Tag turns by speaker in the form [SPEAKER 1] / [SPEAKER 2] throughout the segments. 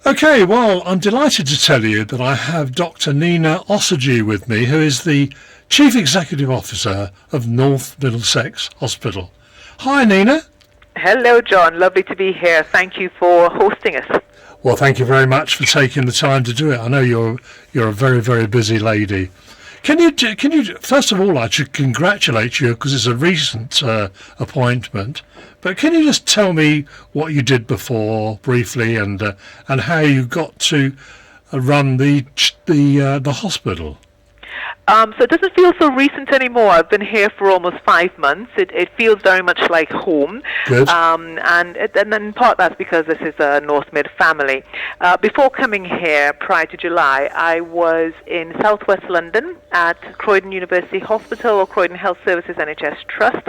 [SPEAKER 1] Okay, well, I'm delighted to tell you that I have Dr Nnenna Osuji with me, who is the Chief Executive Officer of North Middlesex Hospital. Hi, Nnenna.
[SPEAKER 2] Hello, John. Lovely to be here. Thank you for hosting us.
[SPEAKER 1] Well, thank you very much for taking the time to do it. I know you're a very, very busy lady. Can you first of all, I should congratulate you because it's a recent appointment. But can you just tell me what you did before briefly and how you got to run the hospital?
[SPEAKER 2] So it doesn't feel so recent anymore. I've been here for almost 5 months. It feels very much like home.
[SPEAKER 1] Good.
[SPEAKER 2] And then in part that's because this is a North Mid family. Before coming here, prior to July, I was in southwest London at Croydon University Hospital or Croydon Health Services NHS Trust,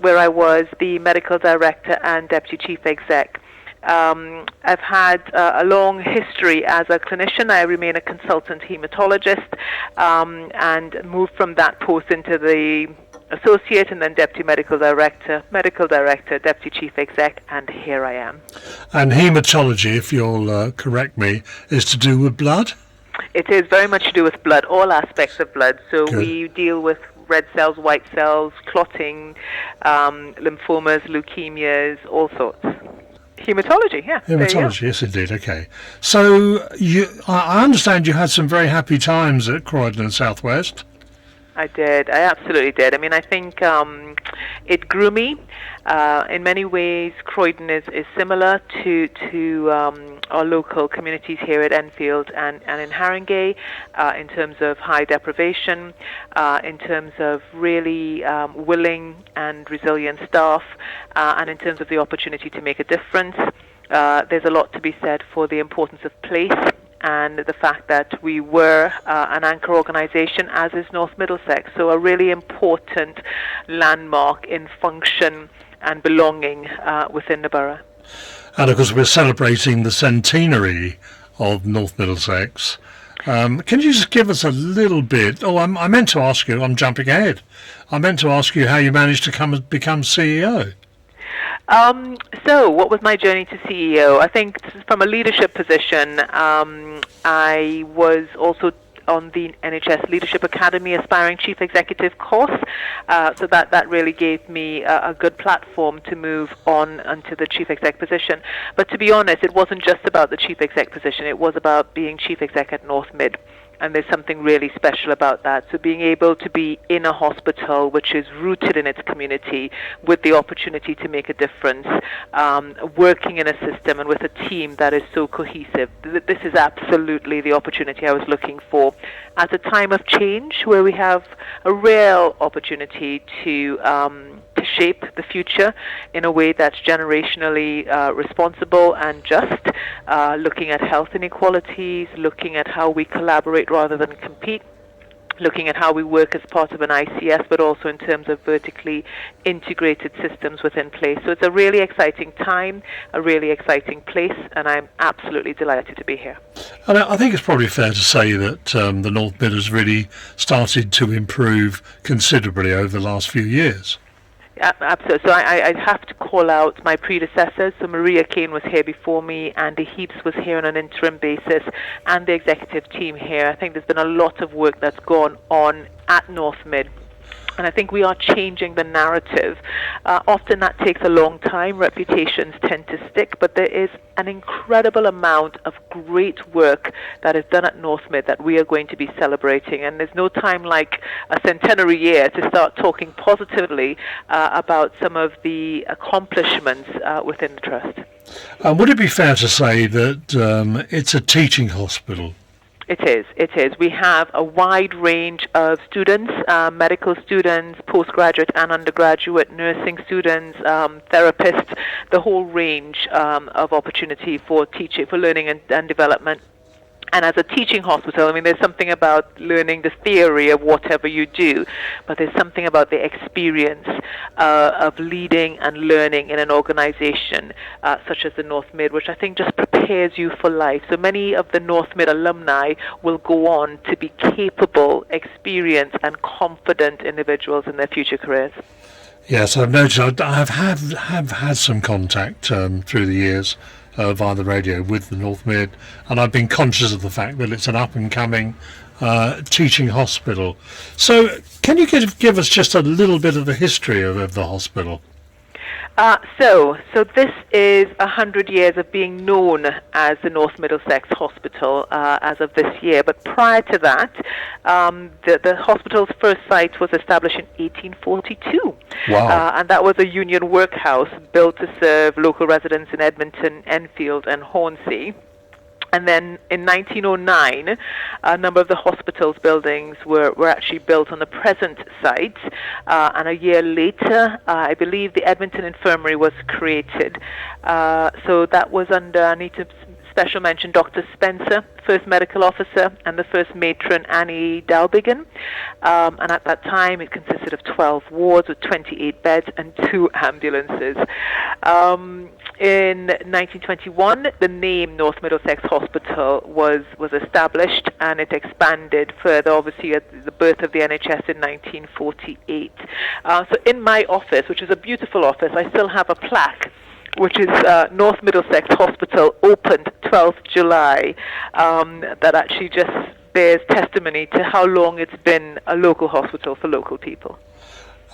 [SPEAKER 2] where I was the medical director and deputy chief exec. I've had a long history as a clinician. I remain a consultant hematologist and moved from that post into the associate and then deputy medical director, deputy chief exec, and here I am.
[SPEAKER 1] And haematology, if you'll correct me, is to do with blood?
[SPEAKER 2] It is very much to do with blood, all aspects of blood. So
[SPEAKER 1] Good.
[SPEAKER 2] We deal with red cells, white cells, clotting, lymphomas, leukemias, all sorts. Hematology, yeah.
[SPEAKER 1] Hematology, yes, indeed. Okay. So I understand you had some very happy times at Croydon and Southwest.
[SPEAKER 2] I did. I absolutely did. I mean, I think it grew me. In many ways, Croydon is similar to our local communities here at Enfield and in Haringey in terms of high deprivation, in terms of really willing and resilient staff, and in terms of the opportunity to make a difference. There's a lot to be said for the importance of place and the fact that we were an anchor organisation, as is North Middlesex, so a really important landmark in function and belonging within the borough.
[SPEAKER 1] And of course we're celebrating the centenary of North Middlesex. Can you just give us a little bit? I meant to ask you, I'm jumping ahead. I meant to ask you how you managed to become CEO.
[SPEAKER 2] So what was my journey to CEO? I think from a leadership position, I was also on the NHS Leadership Academy Aspiring Chief Executive course, so that really gave me a good platform to move on into the Chief Exec position. But to be honest, it wasn't just about the Chief Exec position, it was about being Chief Exec at North Mid. And there's something really special about that. So being able to be in a hospital which is rooted in its community with the opportunity to make a difference, working in a system and with a team that is so cohesive. This is absolutely the opportunity I was looking for at a time of change where we have a real opportunity to shape the future in a way that's generationally responsible and just, looking at health inequalities, looking at how we collaborate rather than compete, looking at how we work as part of an ICS, but also in terms of vertically integrated systems within place. So it's a really exciting time, a really exciting place, and I'm absolutely delighted to be here.
[SPEAKER 1] And I think it's probably fair to say that the North Mid has really started to improve considerably over the last few years.
[SPEAKER 2] Absolutely. So I have to call out my predecessors. So Maria Kane was here before me, Andy Heaps was here on an interim basis, and the executive team here. I think there's been a lot of work that's gone on at North Mid. And I think we are changing the narrative. Often that takes a long time. Reputations tend to stick, but there is an incredible amount of great work that is done at North Mid that we are going to be celebrating. And there's no time like a centenary year to start talking positively about some of the accomplishments within the Trust.
[SPEAKER 1] Would it be fair to say that it's a teaching hospital?
[SPEAKER 2] It is. We have a wide range of students, medical students, postgraduate and undergraduate, nursing students, therapists, the whole range of opportunity for teaching, for learning and development. And as a teaching hospital, I mean, there's something about learning the theory of whatever you do, but there's something about the experience of leading and learning in an organization such as the North Mid, which I think just prepares you for life. So many of the North Mid alumni will go on to be capable, experienced, and confident individuals in their future careers.
[SPEAKER 1] Yes, I've noticed. I have had some contact through the years via the radio with the North Mid, and I've been conscious of the fact that it's an up-and-coming teaching hospital. So can you give us just a little bit of the history of the hospital?
[SPEAKER 2] So this is 100 years of being known as the North Middlesex Hospital as of this year. But prior to that, the hospital's first site was established in 1842.
[SPEAKER 1] Wow.
[SPEAKER 2] And that was a union workhouse built to serve local residents in Edmonton, Enfield, and Hornsey. And then in 1909, a number of the hospital's buildings were actually built on the present site. And a year later, I believe the Edmonton Infirmary was created. So that was under, I need to special mention, Dr. Spencer, first medical officer, and the first matron, Annie Dalbigan. And at that time, it consisted of 12 wards with 28 beds and 2 ambulances. In 1921, the name North Middlesex Hospital was established, and it expanded further, obviously, at the birth of the NHS in 1948. So in my office, which is a beautiful office, I still have a plaque which is North Middlesex Hospital, opened 12th July, that actually just bears testimony to how long it's been a local hospital for local people.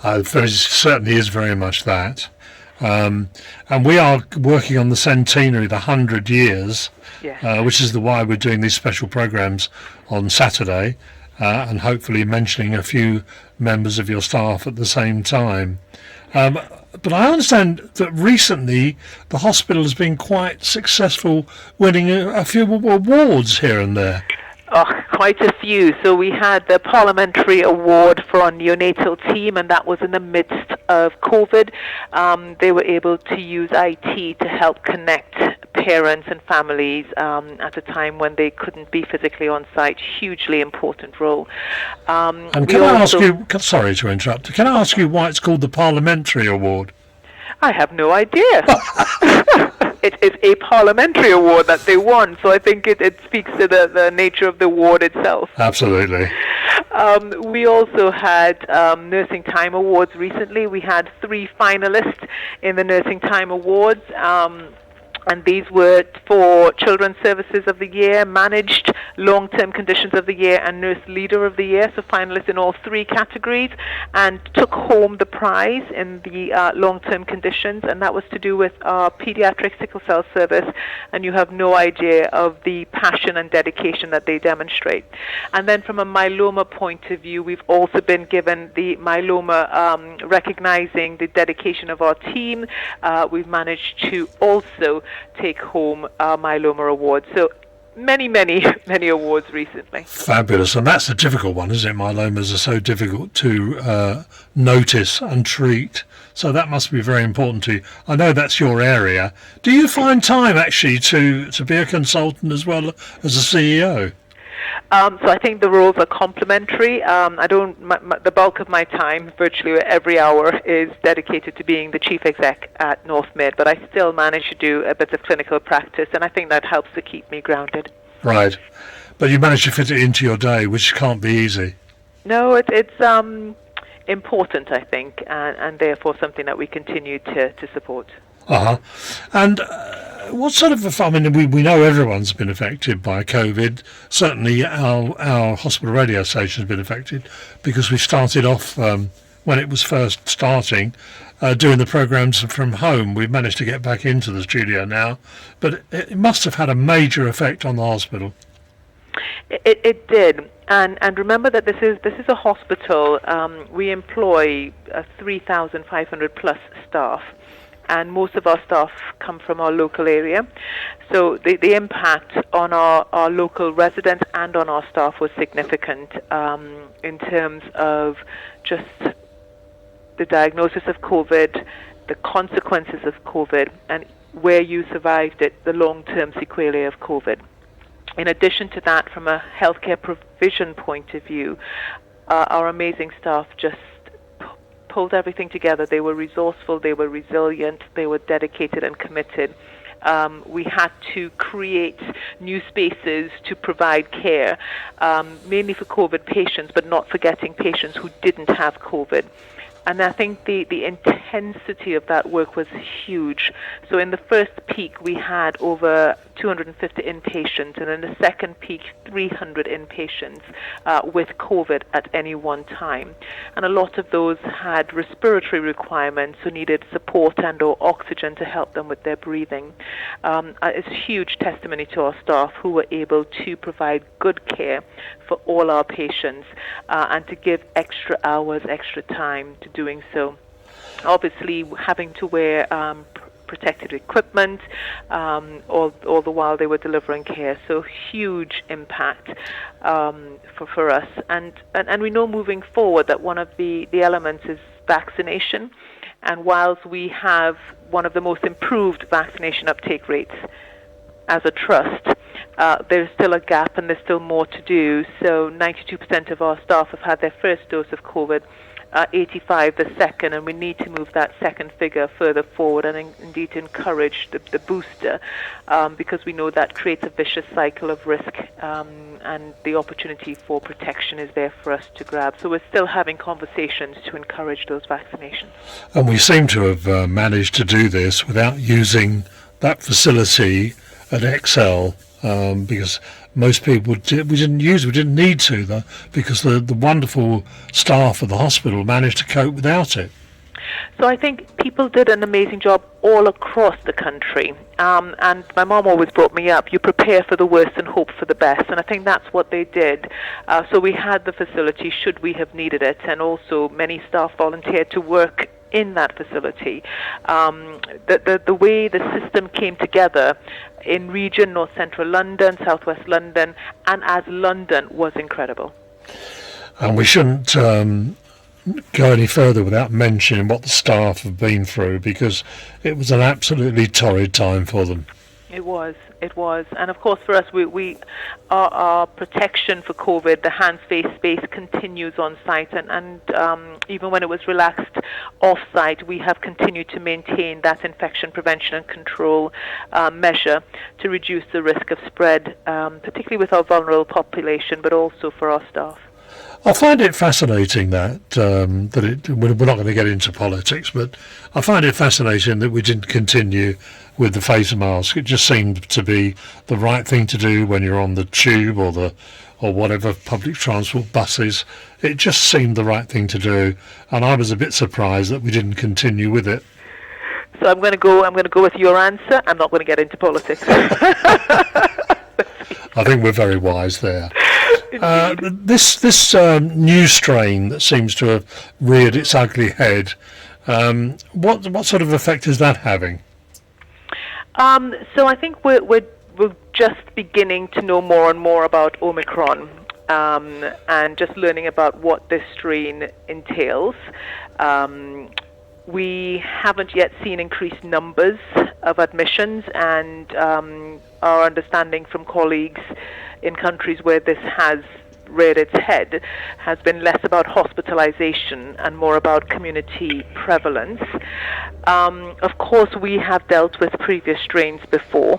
[SPEAKER 1] There certainly is very much that. And we are working on the Centenary, the 100 years,
[SPEAKER 2] Yes.
[SPEAKER 1] Which is why we're doing these special programs on Saturday, and hopefully mentioning a few members of your staff at the same time. But I understand that recently the hospital has been quite successful, winning a few awards here and there.
[SPEAKER 2] Oh, quite a few. So we had the Parliamentary Award for our neonatal team, and that was in the midst of COVID. They were able to use IT to help connect parents and families at a time when they couldn't be physically on site. Hugely important role.
[SPEAKER 1] And can I ask you, sorry to interrupt, can I ask you why it's called the Parliamentary Award?
[SPEAKER 2] I have no idea. It is a parliamentary award that they won, so I think it speaks to the nature of the award itself.
[SPEAKER 1] Absolutely.
[SPEAKER 2] We also had Nursing Time Awards recently. We had 3 finalists in the Nursing Time Awards. And these were for Children's Services of the Year, Managed Long-Term Conditions of the Year, and Nurse Leader of the Year, so finalists in all 3 categories, and took home the prize in the long-term conditions, and that was to do with our pediatric sickle cell service, and you have no idea of the passion and dedication that they demonstrate. And then from a myeloma point of view, we've also been given the myeloma, recognizing the dedication of our team. We've managed to also take home our myeloma award. So many awards recently.
[SPEAKER 1] Fabulous. And that's a difficult one, isn't it? Myelomas are so difficult to notice and treat. So that must be very important to you. I know that's your area. Do you find time actually to be a consultant as well as a CEO?
[SPEAKER 2] So I think the roles are complementary. The bulk of my time, virtually every hour, is dedicated to being the chief exec at North Mid, but I still manage to do a bit of clinical practice, and I think that helps to keep me grounded.
[SPEAKER 1] Right. But you manage to fit it into your day, which can't be easy.
[SPEAKER 2] No, it's important, I think, and therefore something that we continue to support.
[SPEAKER 1] Uh-huh. And what sort of, I mean, we know everyone's been affected by COVID. Certainly our hospital radio station has been affected because we started off, when it was first starting, doing the programmes from home. We've managed to get back into the studio now, but it must have had a major effect on the hospital.
[SPEAKER 2] It did, and remember that this is a hospital. We employ 3,500 plus staff, and most of our staff come from our local area. So the impact on our local residents and on our staff was significant in terms of just the diagnosis of COVID, the consequences of COVID, and where you survived it, the long-term sequelae of COVID. In addition to that, from a healthcare provision point of view, our amazing staff just pulled everything together. They were resourceful, they were resilient, they were dedicated and committed. We had to create new spaces to provide care, mainly for COVID patients, but not forgetting patients who didn't have COVID. And I think the intensity of that work was huge. So in the first peak, we had over 250 inpatients, and in the second peak, 300 inpatients with COVID at any one time. And a lot of those had respiratory requirements, who needed support and or oxygen to help them with their breathing. It's a huge testimony to our staff, who were able to provide good care for all our patients and to give extra hours, extra time to doing so. Obviously, having to wear protective equipment all the while they were delivering care. So huge impact for us. And we know moving forward that one of the elements is vaccination. And whilst we have one of the most improved vaccination uptake rates as a trust, there's still a gap and there's still more to do. So 92% of our staff have had their first dose of COVID, 85 the second, and we need to move that second figure further forward and indeed to encourage the booster, because we know that creates a vicious cycle of risk, and the opportunity for protection is there for us to grab. So we're still having conversations to encourage those vaccinations.
[SPEAKER 1] And we seem to have managed to do this without using that facility at Excel, because most people we didn't need to, though, because the wonderful staff of the hospital managed to cope without it.
[SPEAKER 2] So I think people did an amazing job all across the country. And my mom always brought me up, you prepare for the worst and hope for the best. And I think that's what they did. So we had the facility should we have needed it. And also many staff volunteered to work in that facility. The way the system came together in region, North Central London, Southwest London, and as London was incredible.
[SPEAKER 1] And we shouldn't go any further without mentioning what the staff have been through, because it was an absolutely torrid time for them. It
[SPEAKER 2] was. And of course for us, our protection for COVID, the hands-face space continues on site, and even when it was relaxed off-site, we have continued to maintain that infection prevention and control measure to reduce the risk of spread, particularly with our vulnerable population, but also for our staff.
[SPEAKER 1] I find it fascinating that we're not going to get into politics, but I find it fascinating that we didn't continue with the face mask. It just seemed to be the right thing to do when you're on the tube or whatever public transport buses. It just seemed the right thing to do, and I was a bit surprised that we didn't continue with it.
[SPEAKER 2] So I'm going to go with your answer. I'm not going to get into politics.
[SPEAKER 1] I think we're very wise there. This new strain that seems to have reared its ugly head, what sort of effect is that having?
[SPEAKER 2] So I think we're just beginning to know more and more about Omicron, and just learning about what this strain entails. We haven't yet seen increased numbers of admissions, and our understanding from colleagues in countries where this has reared its head has been less about hospitalization and more about community prevalence. Of course, we have dealt with previous strains before,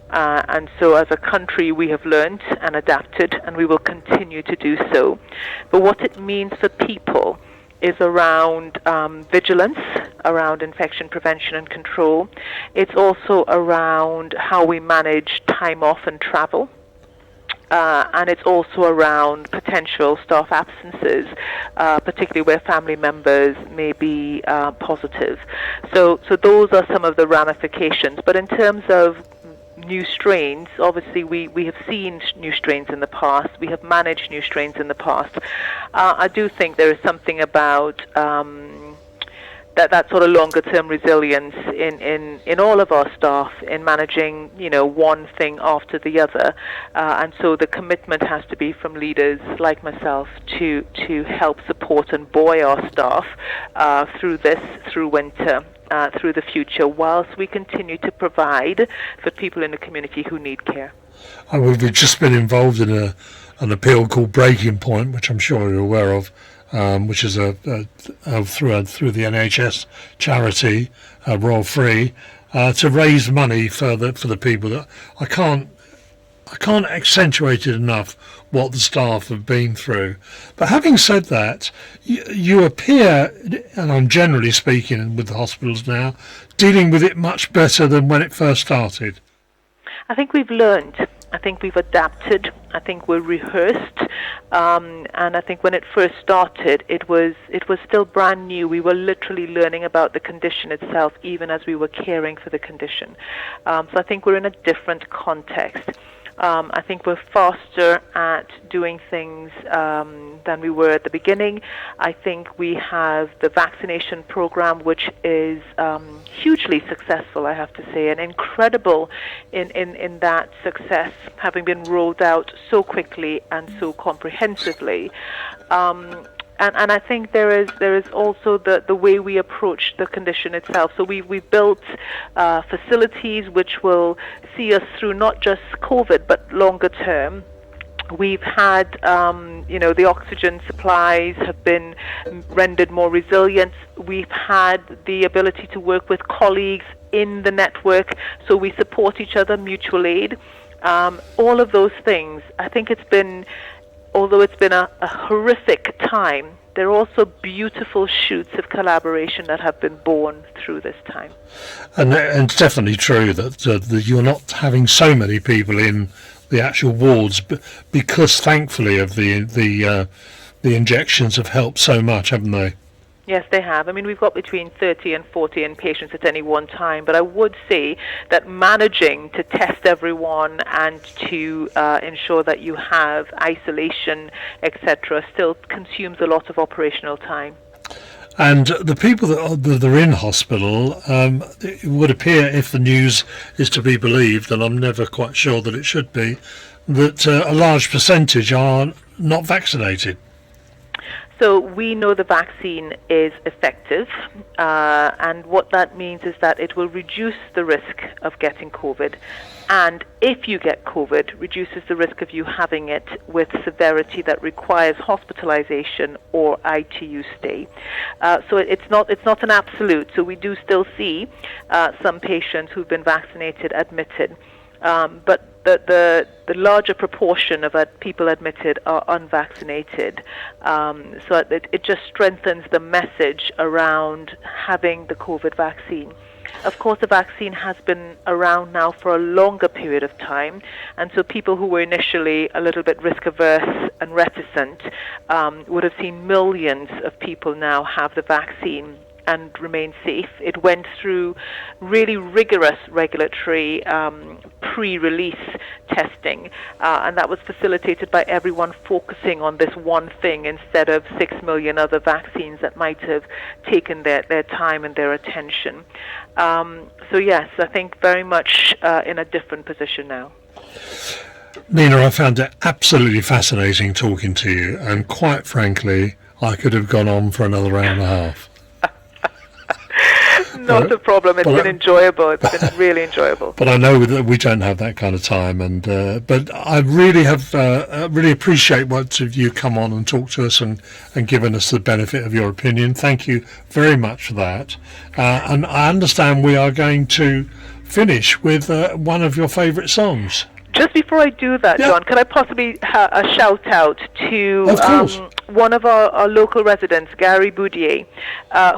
[SPEAKER 2] and so as a country we have learned and adapted, and we will continue to do so. But what it means for people is around vigilance, around infection prevention and control. It's also around how we manage time off and travel. And it's also around potential staff absences, particularly where family members may be positive. So those are some of the ramifications. But in terms of new strains, obviously we have seen new strains in the past. We have managed new strains in the past. I do think there is something about that sort of longer term resilience in all of our staff in managing, one thing after the other, and so the commitment has to be from leaders like myself to help support and buoy our staff through winter, through the future, whilst we continue to provide for people in the community who need care.
[SPEAKER 1] We've just been involved in an appeal called Breaking Point, which I'm sure you're aware of, which is through the NHS charity Royal Free, to raise money for the people that I I can't accentuate it enough what the staff have been through. But having said that, you appear, and I'm generally speaking with the hospitals now, dealing with it much better than when it first started.
[SPEAKER 2] I think we've learned. I think we've adapted. I think we're rehearsed. And I think when it first started, it was still brand new. We were literally learning about the condition itself, even as we were caring for the condition. So I think we're in a different context. I think we're faster at doing things than we were at the beginning. I think we have the vaccination program, which is hugely successful, I have to say, and incredible in that success, having been rolled out so quickly and so comprehensively. And I think there is also the way we approach the condition itself. So we've built facilities which will see us through not just COVID but longer term. We've had, the oxygen supplies have been rendered more resilient. We've had the ability to work with colleagues in the network, so we support each other, mutual aid. All of those things. I think although it's been a horrific time, there are also beautiful shoots of collaboration that have been born through this time.
[SPEAKER 1] And it's definitely true that you're not having so many people in the actual wards, because thankfully of the injections have helped so much, haven't they?
[SPEAKER 2] Yes, they have. I mean, we've got between 30 and 40 inpatients at any one time, but I would say that managing to test everyone and to ensure that you have isolation, etc., still consumes a lot of operational time.
[SPEAKER 1] And the people that are in hospital, it would appear, if the news is to be believed, and I'm never quite sure that it should be, that a large percentage are not vaccinated.
[SPEAKER 2] So we know the vaccine is effective, and what that means is that it will reduce the risk of getting COVID, and if you get COVID, reduces the risk of you having it with severity that requires hospitalization or ITU stay. So it's not an absolute. So we do still see some patients who've been vaccinated admitted, but the larger proportion of people admitted are unvaccinated. So it just strengthens the message around having the COVID vaccine. Of course, the vaccine has been around now for a longer period of time, and so people who were initially a little bit risk-averse and reticent would have seen millions of people now have the vaccine and remain safe. It went through really rigorous regulatory pre-release testing, and that was facilitated by everyone focusing on this one thing instead of 6 million other vaccines that might have taken their time and their attention. So yes, I think very much in a different position now.
[SPEAKER 1] Nnenna, I found it absolutely fascinating talking to you, and quite frankly, I could have gone on for another hour and a half.
[SPEAKER 2] Not a problem. It's been enjoyable. It's been really enjoyable.
[SPEAKER 1] But I know that we don't have that kind of time, and but I really have really appreciate what you come on and talk to us and given us the benefit of your opinion. Thank you very much for that. And I understand we are going to finish with one of your favourite songs.
[SPEAKER 2] Just before I do that, John, could I possibly a shout out to one of our local residents, Gary Boudier,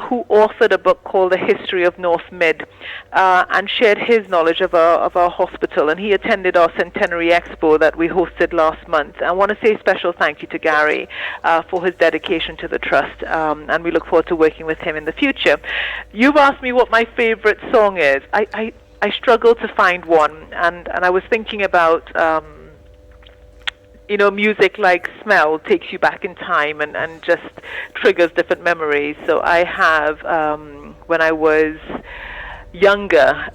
[SPEAKER 2] who authored a book called The History of North Mid, and shared his knowledge of our hospital. And he attended our Centenary Expo that we hosted last month. I want to say a special thank you to Gary for his dedication to the Trust, and we look forward to working with him in the future. You've asked me what my favorite song is. I struggled to find one, and I was thinking about, music like smell takes you back in time and just triggers different memories. So I have, when I was younger,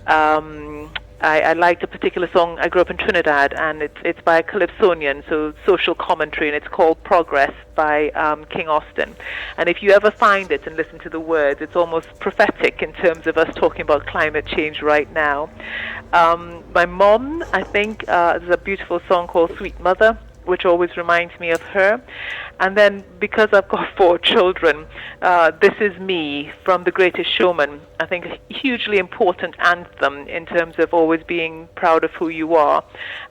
[SPEAKER 2] I liked a particular song. I grew up in Trinidad, and it's by a Calypsonian, so social commentary, and it's called Progress by King Austin. And if you ever find it and listen to the words, it's almost prophetic in terms of us talking about climate change right now. My mom, I think, there's a beautiful song called Sweet Mother, which always reminds me of her. And then, because I've got 4 children, This Is Me from The Greatest Showman, I think a hugely important anthem in terms of always being proud of who you are.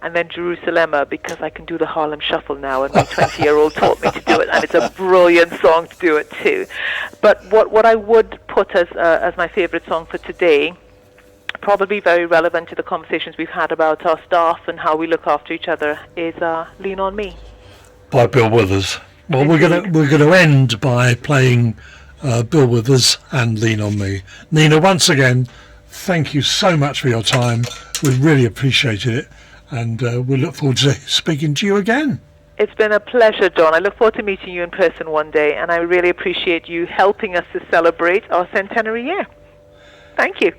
[SPEAKER 2] And then Jerusalema, because I can do the Harlem Shuffle now, and my 20-year-old taught me to do it, and it's a brilliant song to do it too. But what I would put as my favorite song for today, probably very relevant to the conversations we've had about our staff and how we look after each other, is Lean on Me
[SPEAKER 1] by Bill Withers. Well, we're going to end by playing Bill Withers and Lean on Me. Nnenna, once again, thank you so much for your time. We really appreciated it, and we look forward to speaking to you again.
[SPEAKER 2] It's been a pleasure, John. I look forward to meeting you in person one day, and I really appreciate you helping us to celebrate our centenary year. Thank you.